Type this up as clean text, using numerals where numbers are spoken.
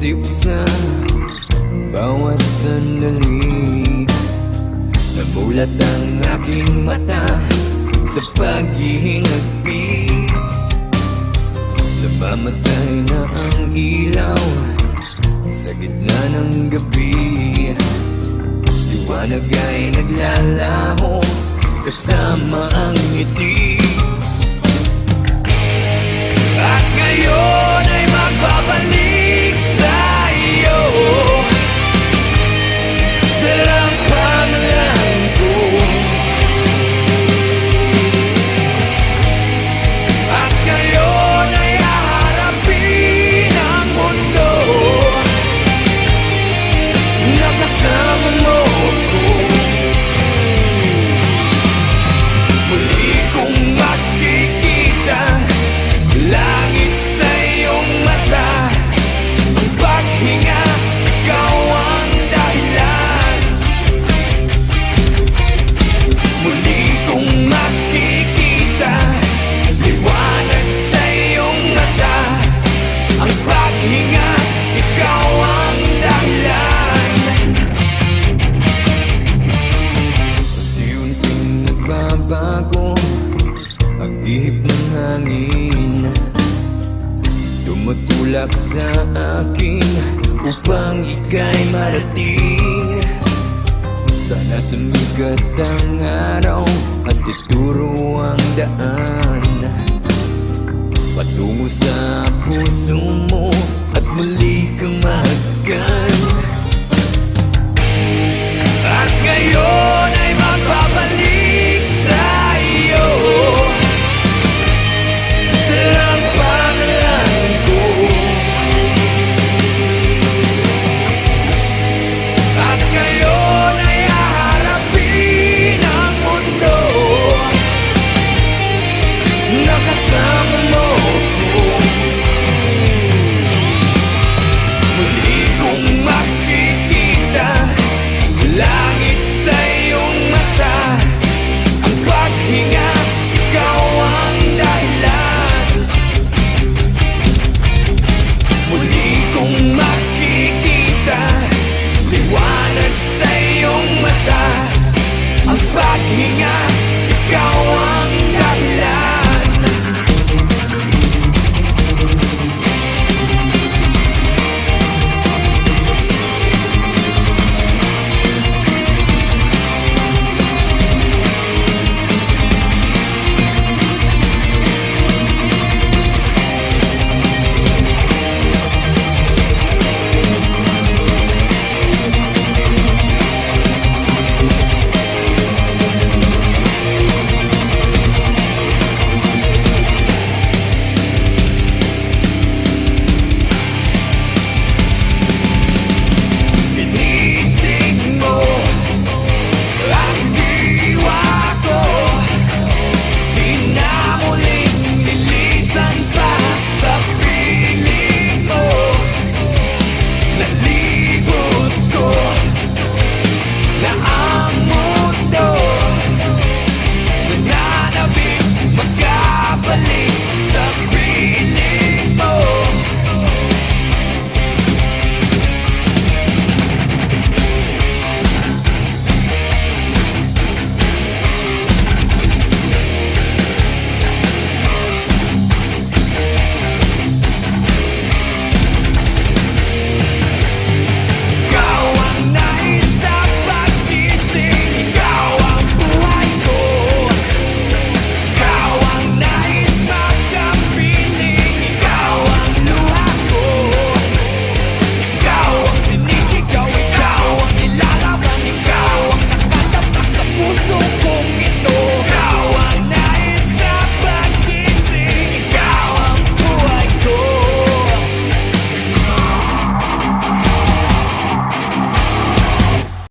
isip sa bawat sandali. Namulat ang aking mata sa paghihingagpis. Namamatay na ang ilaw sa gitna ng gabi. Liwanag ay naglalaho kasama ang ngiti. At ngayon ay magbabalik sa iyo. Dalang pangalan ko. At ngayon ay haharapin ang mundo. Nakasama mo ko. Muli kong makikita langit sa iyong mata. Ang paghinga, ikaw ang dahilan. Muli kong makikita liwanag sa iyong mata. Ang paghinga, ikaw ang dahilan. Unti-unting nagbabago ang ihip ng hangin. Tumutulak sa akin upang ika'y marating. Sana sumikat ang araw at ituro ang daan patungo sa